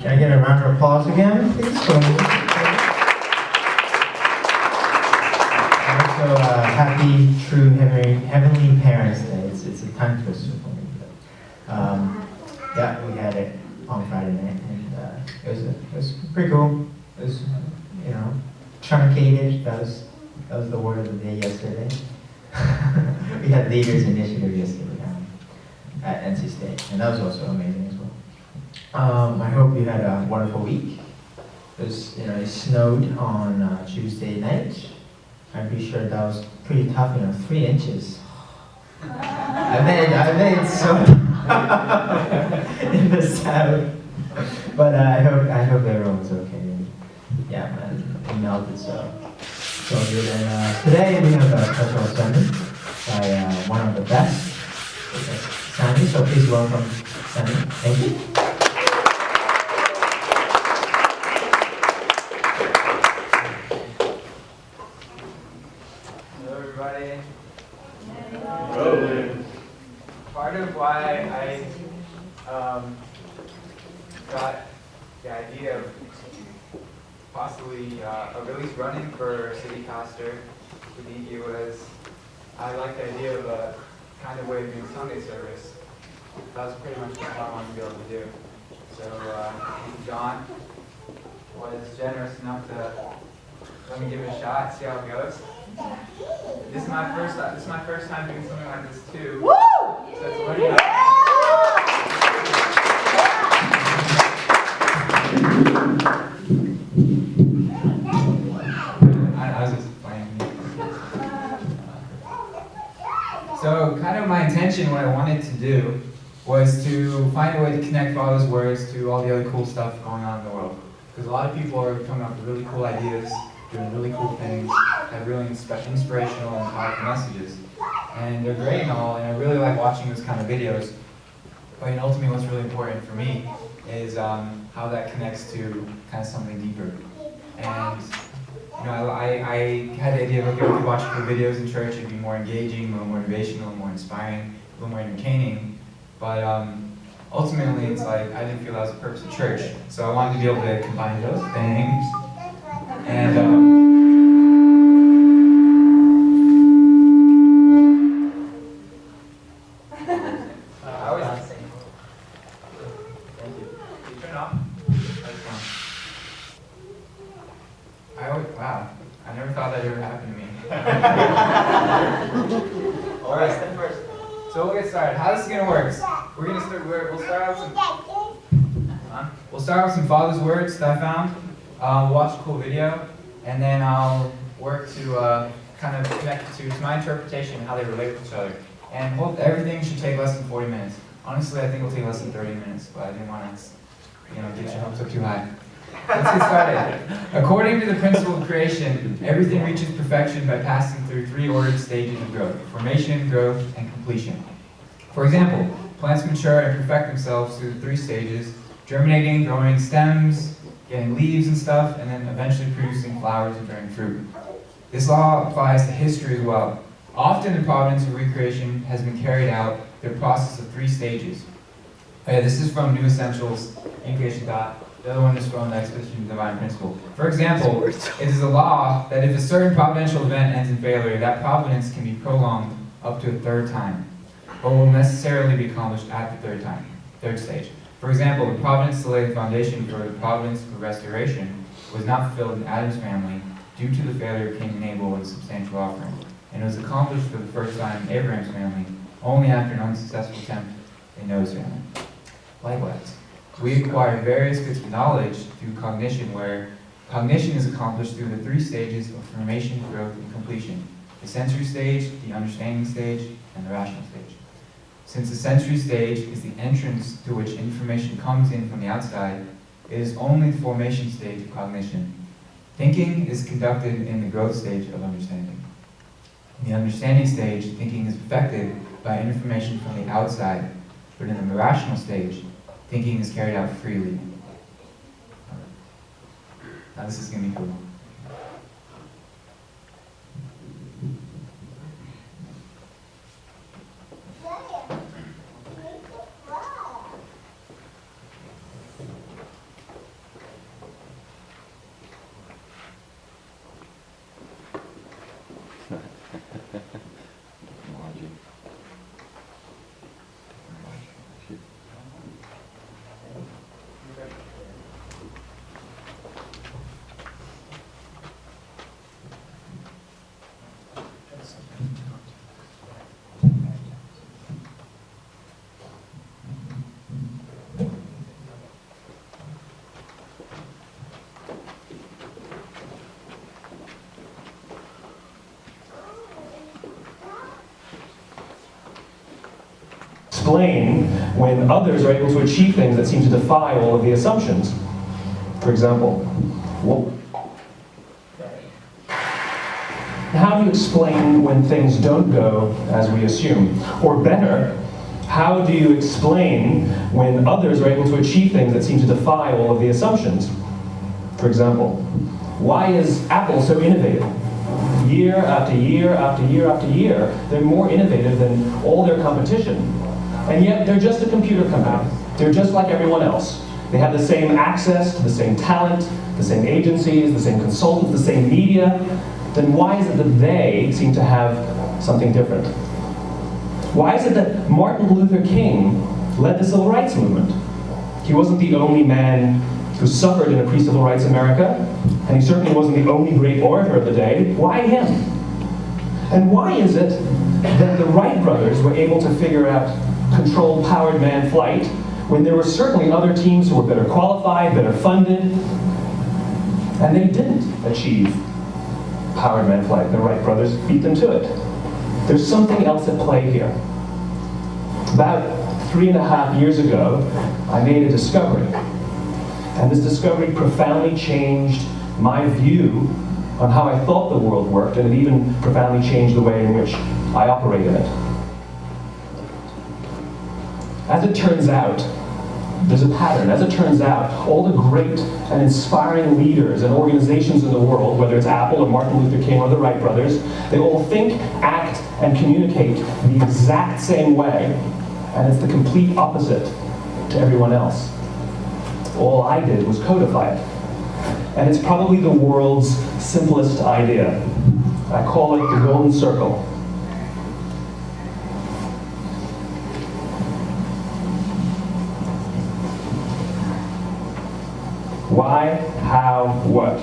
Can I get a round of applause again, please? Also, happy, true, heavenly Parents Day. It's a tongue twister for me. But, yeah, we had it on Friday night, and it was pretty cool. It was, truncated. That was the word of the day yesterday. We had Leaders Initiative yesterday at NC State, and that was also amazing as well. I hope you had a wonderful week. It snowed on Tuesday night. I'm pretty sure that was pretty tough, 3 inches. I made so in the south, but I hope everyone's okay. Yeah, man, it melted so good. And today we have a special sermon by one of the best, Sammy. So please welcome Sammy. Thank you. Part of why I got the idea of possibly at least running for city pastor with EG was I like the idea of a kind of way of doing Sunday service. That was pretty much what I wanted to be able to do. So John was generous enough to let me give it a shot, see how it goes. This is my first time doing something like this too. Woo! So it's learning. I was just playing. So kind of my intention, what I wanted to do, was to find a way to connect Father's words to all the other cool stuff going on in the world. Because a lot of people are coming up with really cool ideas, doing really cool things, have really inspirational and powerful messages. And they're great and all, and I really like watching those kind of videos. But ultimately what's really important for me is how that connects to kind of something deeper. And I had the idea of, okay, we could watch cool videos in church, it'd be more engaging, more motivational, more inspiring, a little more entertaining. But ultimately it's like, I didn't feel that was the purpose of church. So I wanted to be able to combine those things. And wow, I never thought that ever happened to me. All right, step first. So we'll get started. How this is gonna work? We'll start with some Father's words that I found. We'll watch a cool video, and then I'll work to kind of connect to my interpretation and how they relate with each other. And hope that everything should take less than 40 minutes. Honestly, I think it'll take less than 30 minutes, but I didn't want to, get your hopes up too high. Let's get started. According to the principle of creation, everything reaches perfection by passing through 3 ordered stages of growth: formation, growth, and completion. For example, plants mature and perfect themselves through the 3 stages: germinating, growing stems, getting leaves and stuff, and then eventually producing flowers and bearing fruit. This law applies to history as well. Often the providence of recreation has been carried out through a process of 3 stages. This is from New Essentials, Education Dot. The other one is from the Exposition of Divine Principle. For example, it is a law that if a certain providential event ends in failure, that providence can be prolonged up to a 3rd time, but will necessarily be accomplished at the 3rd stage. For example, the providence to lay the foundation for the providence of restoration was not fulfilled in Adam's family due to the failure of Cain and Abel with a substantial offering, and it was accomplished for the first time in Abraham's family only after an unsuccessful attempt in Noah's family. Likewise, we acquire various bits of knowledge through cognition, where cognition is accomplished through the 3 stages of formation, growth, and completion: the sensory stage, the understanding stage, and the rational stage. Since the sensory stage is the entrance to which information comes in from the outside, it is only the formation stage of cognition. Thinking is conducted in the growth stage of understanding. In the understanding stage, thinking is affected by information from the outside, but in the rational stage, thinking is carried out freely. Now this is going to be cool. explain when others are able to achieve things that seem to defy all of the assumptions? For example, how do you explain when things don't go as we assume? Or better, how do you explain when others are able to achieve things that seem to defy all of the assumptions? For example, why is Apple so innovative? Year after year after year after year, they're more innovative than all their competition. And yet, they're just a computer company. They're just like everyone else. They have the same access to the same talent, the same agencies, the same consultants, the same media. Then why is it that they seem to have something different? Why is it that Martin Luther King led the civil rights movement? He wasn't the only man who suffered in a pre-civil rights America, and he certainly wasn't the only great orator of the day. Why him? And why is it that the Wright brothers were able to figure out controlled powered manned flight when there were certainly other teams who were better qualified, better funded, and they didn't achieve powered manned flight? The Wright brothers beat them to it. There's something else at play here. About 3.5 years ago, I made a discovery. And this discovery profoundly changed my view on how I thought the world worked, and it even profoundly changed the way in which I operate in it. As it turns out, there's a pattern. As it turns out, all the great and inspiring leaders and organizations in the world, whether it's Apple or Martin Luther King or the Wright brothers, they all think, act, and communicate the exact same way, and it's the complete opposite to everyone else. All I did was codify it. And it's probably the world's simplest idea. I call it the golden circle. Why, how, what?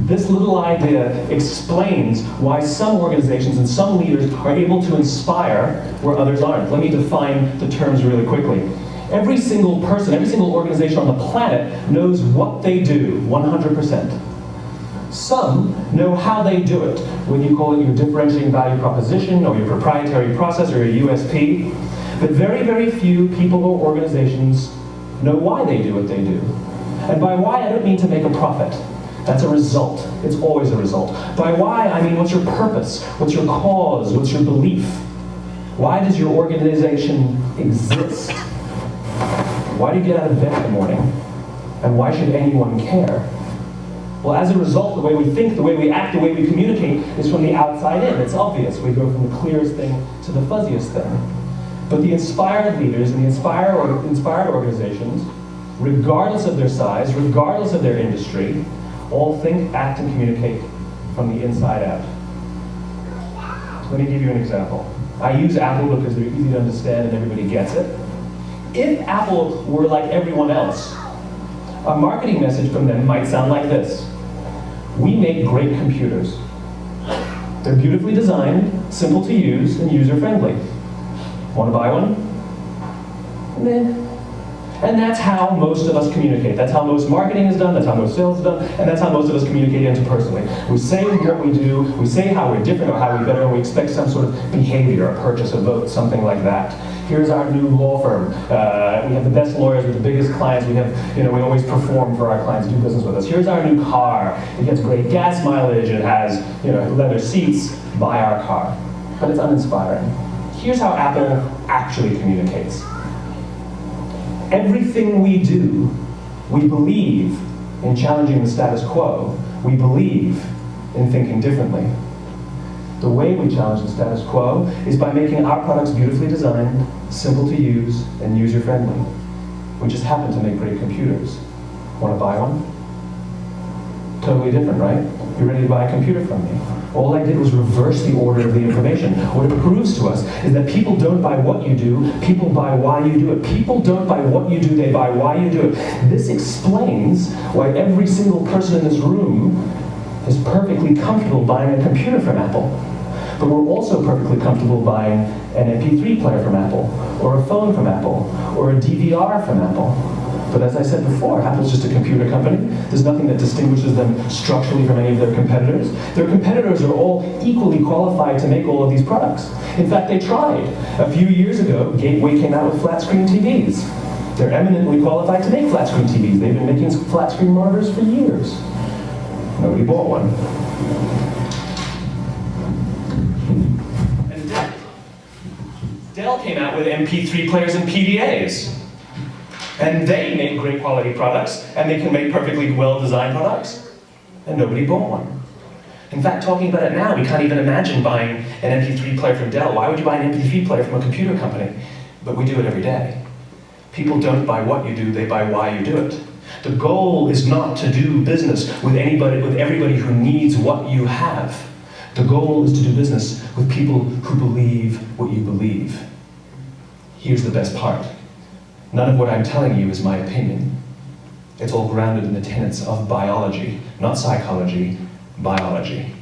This little idea explains why some organizations and some leaders are able to inspire where others aren't. Let me define the terms really quickly. Every single person, every single organization on the planet knows what they do, 100%. Some know how they do it, whether you call it your differentiating value proposition or your proprietary process or your USP. But very, very few people or organizations know why they do what they do. And by why, I don't mean to make a profit. That's a result. It's always a result. By why, I mean what's your purpose? What's your cause? What's your belief? Why does your organization exist? Why do you get out of bed in the morning? And why should anyone care? Well, as a result, the way we think, the way we act, the way we communicate is from the outside in. It's obvious. We go from the clearest thing to the fuzziest thing. But the inspired leaders and the inspired organizations, regardless of their size, regardless of their industry, all think, act, and communicate from the inside out. Let me give you an example. I use Apple because they're easy to understand and everybody gets it. If Apple were like everyone else, a marketing message from them might sound like this. We make great computers. They're beautifully designed, simple to use, and user-friendly. Want to buy one? And that's how most of us communicate. That's how most marketing is done, that's how most sales is done, and that's how most of us communicate interpersonally. We say what we do, we say how we're different or how we're better, and we expect some sort of behavior, a purchase, a vote, something like that. Here's our new law firm. We have the best lawyers with the biggest clients. We always perform for our clients, do business with us. Here's our new car. It gets great gas mileage. It has leather seats. Buy our car. But it's uninspiring. Here's how Apple actually communicates. Everything we do, we believe in challenging the status quo. We believe in thinking differently. The way we challenge the status quo is by making our products beautifully designed, simple to use, and user-friendly. We just happen to make great computers. Want to buy one? Totally different, right? You're ready to buy a computer from me. All I did was reverse the order of the information. What it proves to us is that people don't buy what you do, people buy why you do it. People don't buy what you do, they buy why you do it. This explains why every single person in this room is perfectly comfortable buying a computer from Apple. But we're also perfectly comfortable buying an MP3 player from Apple, or a phone from Apple, or a DVR from Apple. But as I said before, Apple's just a computer company. There's nothing that distinguishes them structurally from any of their competitors. Their competitors are all equally qualified to make all of these products. In fact, they tried. A few years ago, Gateway came out with flat screen TVs. They're eminently qualified to make flat screen TVs. They've been making flat screen monitors for years. Nobody bought one. And Dell came out with MP3 players and PDAs. And they make great quality products, and they can make perfectly well-designed products, and nobody bought one. In fact, talking about it now, we can't even imagine buying an MP3 player from Dell. Why would you buy an MP3 player from a computer company? But we do it every day. People don't buy what you do, they buy why you do it. The goal is not to do business with everybody who needs what you have. The goal is to do business with people who believe what you believe. Here's the best part. None of what I'm telling you is my opinion. It's all grounded in the tenets of biology, not psychology, biology.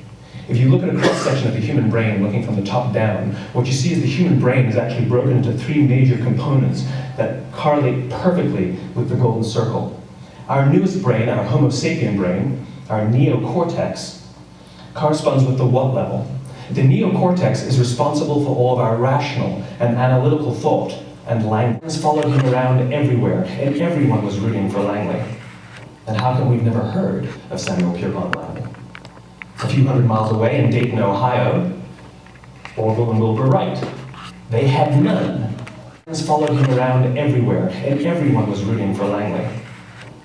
If you look at a cross-section of the human brain, looking from the top down, what you see is the human brain is actually broken into 3 major components that correlate perfectly with the golden circle. Our newest brain, our Homo sapien brain, our neocortex, corresponds with the what level. The neocortex is responsible for all of our rational and analytical thought and Langley. Followed him around everywhere, and everyone was rooting for Langley. And how come we've never heard of Samuel Pierpont Langley? A few hundred miles away in Dayton, Ohio, Orville and Wilbur Wright. They had none. Followed him around everywhere, and everyone was rooting for Langley.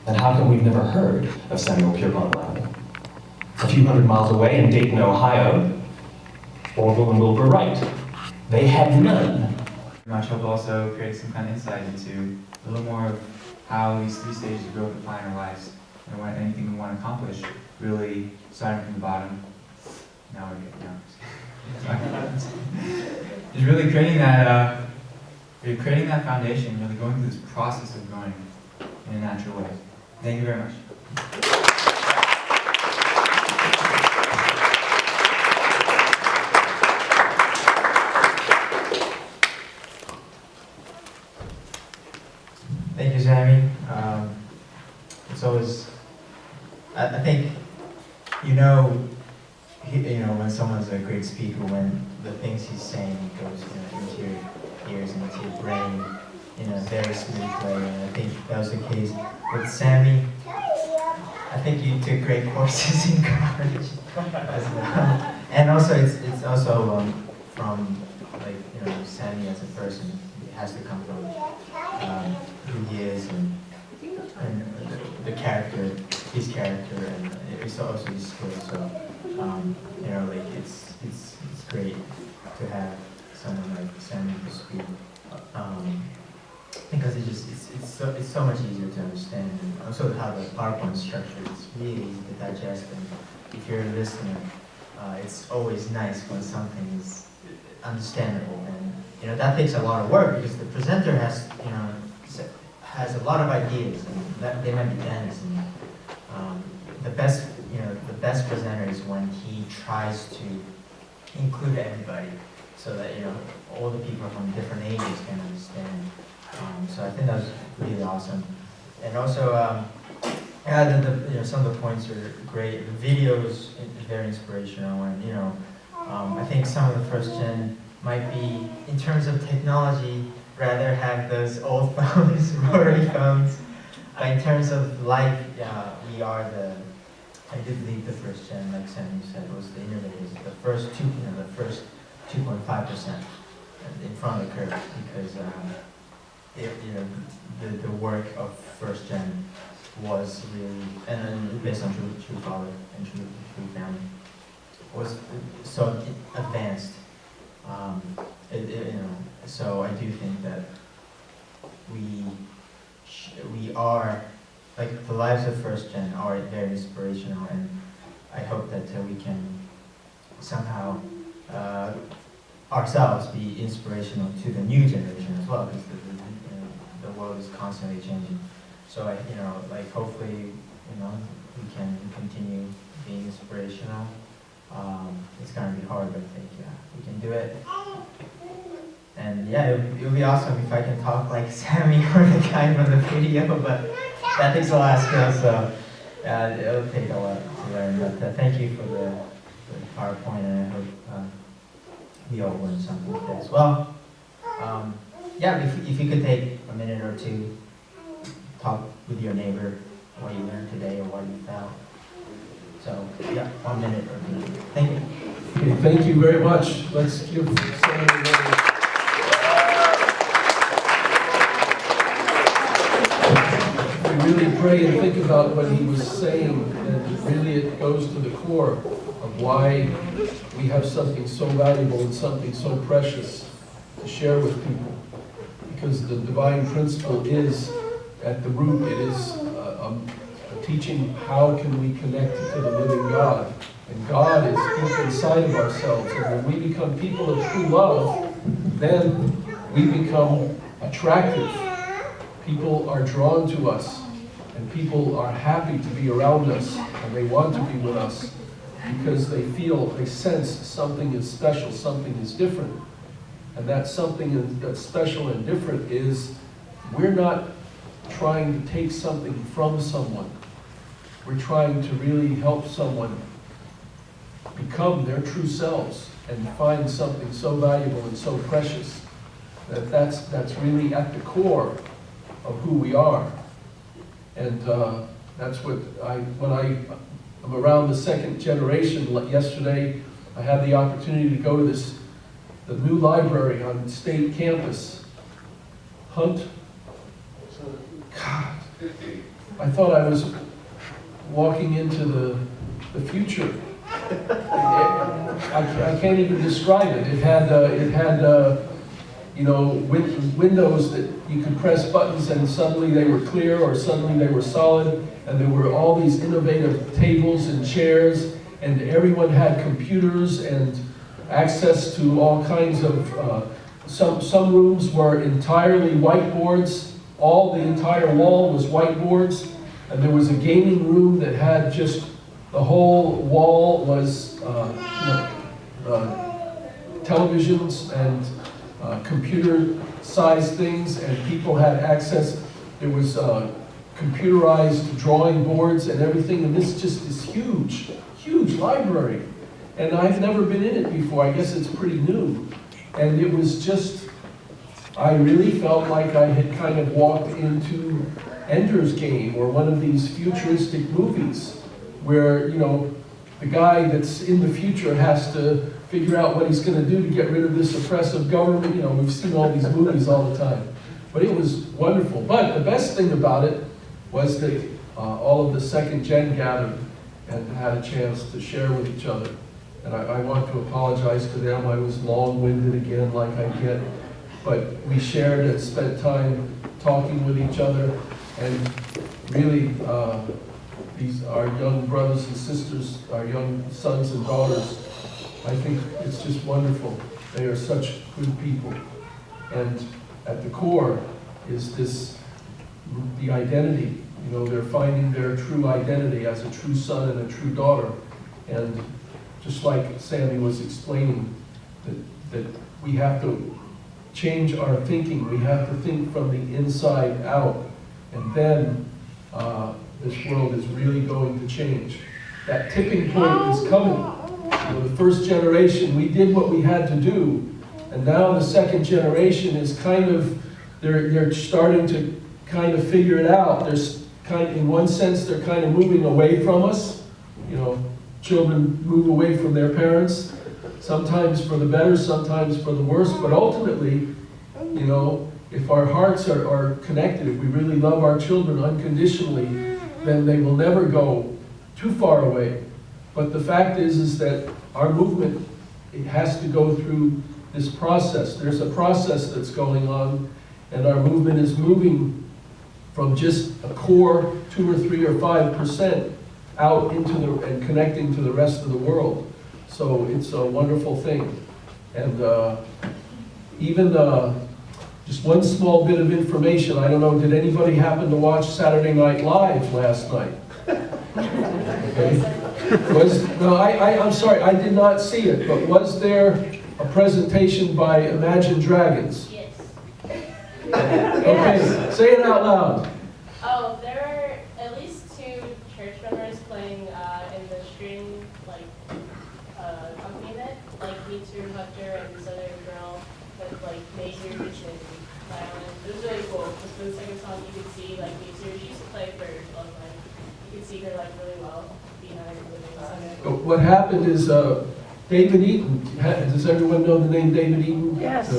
And how come we've never heard of Samuel Pierpont Langley? A few hundred miles away in Dayton, Ohio, Orville and Wilbur Wright. They had none. Much hope also created some kind of insight into a little more of how these 3 stages of growth define our lives. And what anything we want to accomplish, really starting from the bottom. Now we're getting Just really creating that foundation, really going through this process of growing in a natural way. Thank you very much. Thank you, Sammy. It's always, I think, when someone's a great speaker, when the things he's saying goes into your ears and into your brain in a very smooth way. And I think that was the case with Sammy. I think you took great courses in college as well. And also, it's also from Sammy as a person. It has to come from who he is and the character, his character, and it's also his skills. So it's great to have someone like Sammy to speak because it's so much easier to understand, and also how the PowerPoint structure is really easy to digest. And if you're a listener, it's always nice when something is understandable, and that takes a lot of work because the presenter has a lot of ideas, and they might be dense. And the best presenter is when he tries to include everybody, so that all the people from different ages can understand. So I think that was really awesome. And also, some of the points are great. The video is very inspirational, and I think some of the first gen might be, in terms of technology, rather have those old phones, rotary phones. But in terms of life, I do believe the first gen, like Sam said, was the innovators, the first 2.5% in front of the curve, because the work of first gen was really, and then based on True Father and True Family, was so advanced. So I do think that we are, like, the lives of first gen are very inspirational, and I hope that we can somehow ourselves be inspirational to the new generation as well, because the world is constantly changing. So hopefully we can continue being inspirational. It's gonna be hard, but I think we can do it. And yeah, it'll be awesome if I can talk like Sammy or the guy from the video, but that takes a lot of skill, so it'll take a lot to learn. But thank you for the PowerPoint, and I hope we all learned something with that as well. Yeah, if you could take a minute or two, talk with your neighbor what you learned today or what you felt. So yeah, 1 minute or 2 minutes. Thank you. Okay, thank you very much. Let's give Sammy a we really pray and think about what he was saying, and really it goes to the core of why we have something so valuable and something so precious to share with people. Because the divine principle is at the root, it is a teaching how can we connect to the living God. And God is deep inside of ourselves. And when we become people of true love, then we become attractive. People are drawn to us, and people are happy to be around us, and they want to be with us because they feel, they sense something is special, something is different. And that something that's special and different is we're not trying to take something from someone. We're trying to really help someone become their true selves and find something so valuable and so precious that's really at the core of who we are. And that's what when I'm around the second generation. Yesterday, I had the opportunity to go to the new library on state campus. Hunt. God, I thought I was walking into the future. I can't even describe it. It had windows that you could press buttons and suddenly they were clear or suddenly they were solid, and there were all these innovative tables and chairs, and everyone had computers and access to all kinds of, some rooms were entirely whiteboards, the entire wall was whiteboards, and there was a gaming room that had just, the whole wall was televisions and computer-sized things, and people had access. There was computerized drawing boards and everything, and this just is huge, huge library. And I've never been in it before. I guess it's pretty new. And it was just, I really felt like I had kind of walked into Ender's Game or one of these futuristic movies where, the guy that's in the future has to figure out what he's going to do to get rid of this oppressive government. We've seen all these movies all the time. But it was wonderful. But the best thing about it was that all of the second gen gathered and had a chance to share with each other. And I want to apologize to them. I was long-winded again, like I get. But we shared and spent time talking with each other. And really, these are young brothers and sisters, our young sons and daughters. I think it's just wonderful. They are such good people. And at the core is the identity. They're finding their true identity as a true son and a true daughter. And just like Sammy was explaining, that we have to change our thinking. We have to think from the inside out. And then this world is really going to change. That tipping point is coming. The first generation, we did what we had to do. And now the second generation is they're starting to kind of figure it out. In one sense, they're kind of moving away from us. Children move away from their parents, sometimes for the better, sometimes for the worse. But ultimately, if our hearts are connected, if we really love our children unconditionally, then they will never go too far away. But the fact is that our movement, it has to go through this process. There's a process that's going on, and our movement is moving from just a core 2 or 3 or 5% out into and connecting to the rest of the world. So it's a wonderful thing. And even just one small bit of information, I don't know, did anybody happen to watch Saturday Night Live last night? Okay. I'm sorry, I did not see it, but was there a presentation by Imagine Dragons. Yes. Okay, say it out loud. Oh, there are at least 2 church members playing in the string accompaniment, like Me Too Hunter and Southern Girl, with like majors and violin. It was really cool. Just for the second song, you could see like Me Too. She used to play for a long time. You could see her like really well behind the song. What happened is David Eaton, does everyone know the name David Eaton? Yes.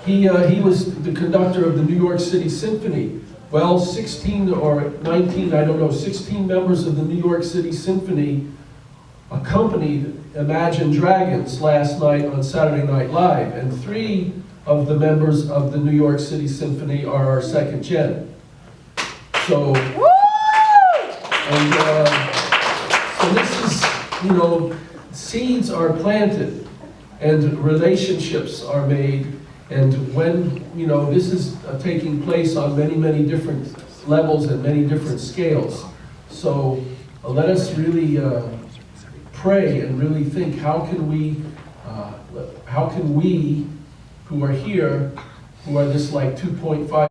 He was the conductor of the New York City Symphony. Well, 16 or 19, I don't know, 16 members of the New York City Symphony accompanied Imagine Dragons last night on Saturday Night Live, and 3 of the members of the New York City Symphony are our second gen. So, and so this is, you know, seeds are planted and relationships are made, and when, you know, this is taking place on many, many different levels and many different scales. So let us really pray and really think, how can we who are here, who are this like 2.5